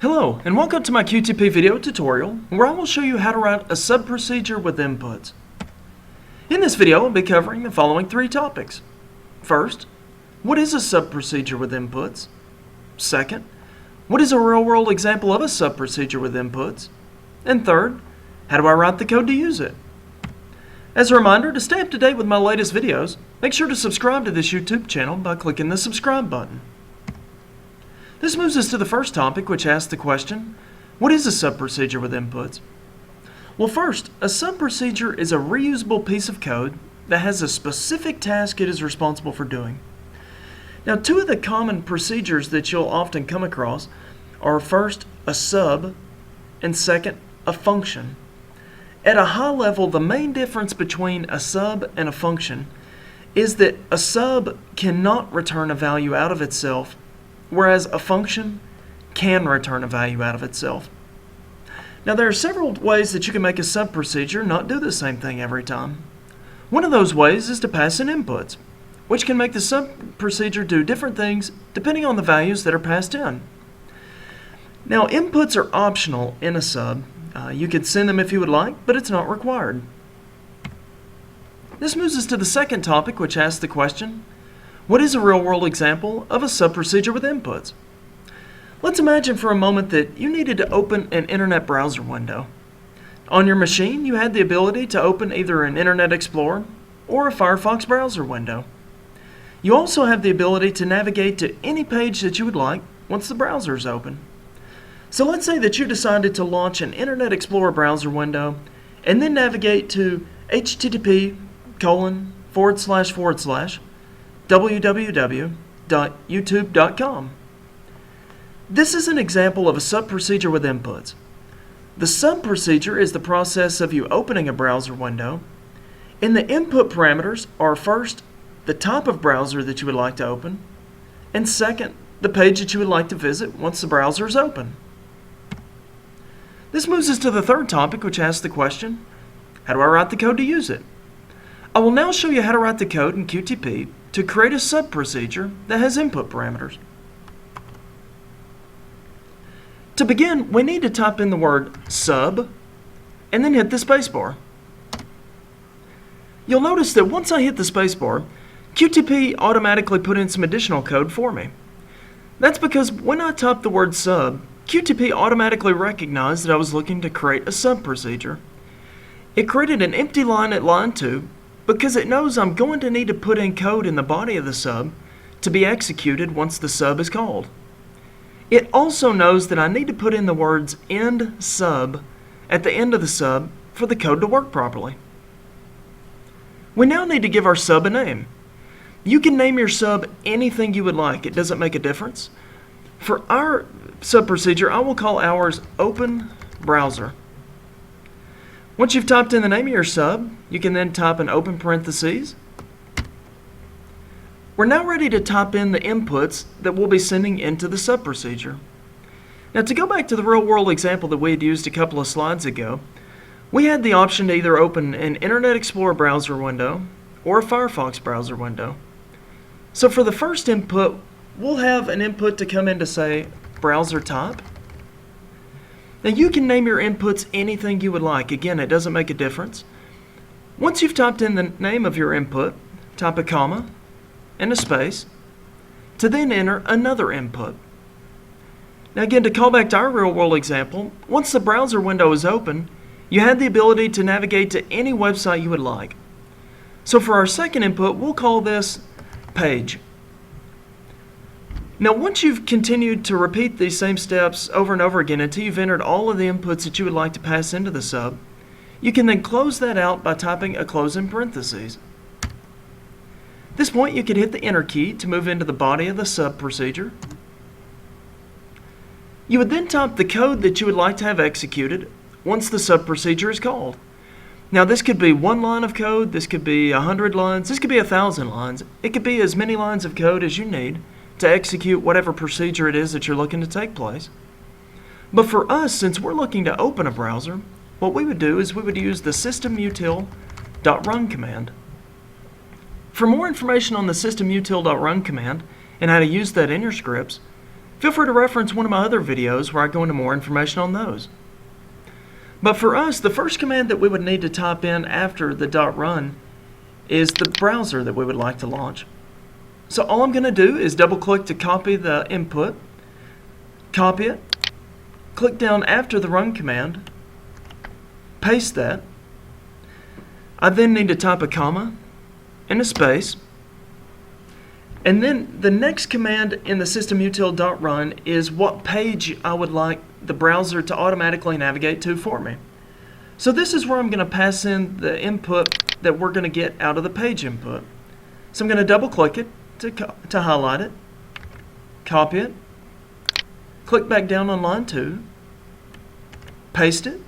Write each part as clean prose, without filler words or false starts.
Hello, and welcome to my QTP video tutorial, where I will show you how to write a sub-procedure with inputs. In this video, I'll be covering the following three topics. First, what is a sub-procedure with inputs? Second, what is a real-world example of a sub-procedure with inputs? And third, how do I write the code to use it? As a reminder, to stay up to date with my latest videos, make sure to subscribe to this YouTube channel by clicking the subscribe button. This moves us to the first topic, which asks the question, what is a sub-procedure with inputs? Well, first, a sub-procedure is a reusable piece of code that has a specific task it is responsible for doing. Now, two of the common procedures that you'll often come across are first, a sub, and second, a function. At a high level, the main difference between a sub and a function is that a sub cannot return a value out of itself, whereas a function can return a value out of itself. Now, there are several ways that you can make a sub-procedure not do the same thing every time. One of those ways is to pass in inputs, which can make the sub-procedure do different things depending on the values that are passed in. Now, inputs are optional in a sub. You could send them if you would like, but it's not required. This moves us to the second topic, which asks the question, what is a real-world example of a sub-procedure with inputs? Let's imagine for a moment that you needed to open an internet browser window. On your machine, you had the ability to open either an Internet Explorer or a Firefox browser window. You also have the ability to navigate to any page that you would like once the browser is open. So let's say that you decided to launch an Internet Explorer browser window and then navigate to http:// This is an example of a sub-procedure with inputs. The sub-procedure is the process of you opening a browser window, and the input parameters are first, the type of browser that you would like to open, and second, the page that you would like to visit once the browser is open. This moves us to the third topic, which asks the question, how do I write the code to use it? I will now show you how to write the code in QTP to create a sub-procedure that has input parameters. To begin, we need to type in the word sub and then hit the spacebar. You'll notice that once I hit the spacebar, QTP automatically put in some additional code for me. That's because when I typed the word sub, QTP automatically recognized that I was looking to create a sub-procedure. It created an empty line at line 2 because it knows I'm going to need to put in code in the body of the sub to be executed once the sub is called. It also knows that I need to put in the words end sub at the end of the sub for the code to work properly. We now need to give our sub a name. You can name your sub anything you would like. It doesn't make a difference. For our sub-procedure, I will call ours open browser. Once you've typed in the name of your sub, you can then type an open parentheses. We're now ready to type in the inputs that we'll be sending into the sub-procedure. Now, to go back to the real-world example that we had used a couple of slides ago, we had the option to either open an Internet Explorer browser window or a Firefox browser window. So for the first input, we'll have an input to come in to say browser type. Now, you can name your inputs anything you would like. Again, it doesn't make a difference. Once you've typed in the name of your input, type a comma and a space to then enter another input. Now, again, to call back to our real-world example, once the browser window is open, you had the ability to navigate to any website you would like. So for our second input, we'll call this page. Now, once you've continued to repeat these same steps over and over again until you've entered all of the inputs that you would like to pass into the sub, you can then close that out by typing a close in parentheses. At this point, you can hit the Enter key to move into the body of the sub-procedure. You would then type the code that you would like to have executed once the sub-procedure is called. Now, this could be one line of code, this could be 100 lines, this could be 1,000 lines. It could be as many lines of code as you need to execute whatever procedure it is that you're looking to take place. But for us, since we're looking to open a browser, what we would do is we would use the systemutil.run command. For more information on the systemutil.run command and how to use that in your scripts, Feel free to reference one of my other videos where I go into more information on those. But for us, the first command that we would need to type in after the .run is the browser that we would like to launch. So all I'm going to do is double click to copy the input, copy it, click down after the run command, paste that. I then need to type a comma and a space. And then the next command in the systemutil.run is what page I would like the browser to automatically navigate to for me. So this is where I'm going to pass in the input that we're going to get out of the page input. So I'm going to double click it to highlight it, copy it, click back down on line 2, paste it,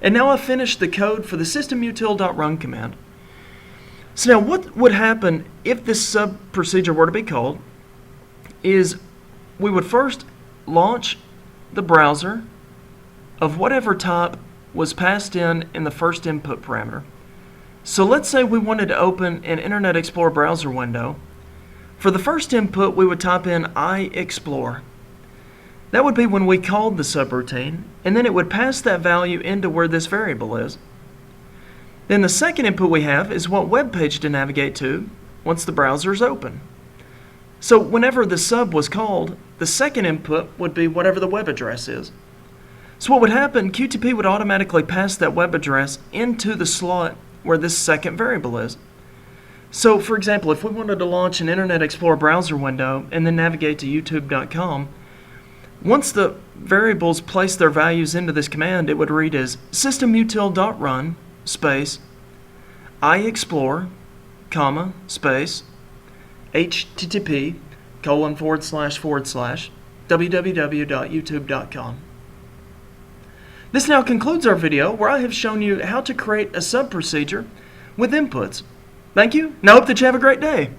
and now I've finished the code for the systemutil.run command. So now what would happen if this sub procedure were to be called is we would first launch the browser of whatever type was passed in the first input parameter. So let's say we wanted to open an Internet Explorer browser window. For the first input, we would type in iExplore. That would be when we called the subroutine, and then it would pass that value into where this variable is. Then the second input we have is what web page to navigate to once the browser is open. So whenever the sub was called, the second input would be whatever the web address is. So what would happen, QTP would automatically pass that web address into the slot where this second variable is. So for example, if we wanted to launch an Internet Explorer browser window and then navigate to youtube.com, once the variables place their values into this command, it would read as systemutil.run space iExplore, comma, space http ://www.youtube.com. This now concludes our video where I have shown you how to create a sub procedure with inputs. Thank you, and I hope that you have a great day.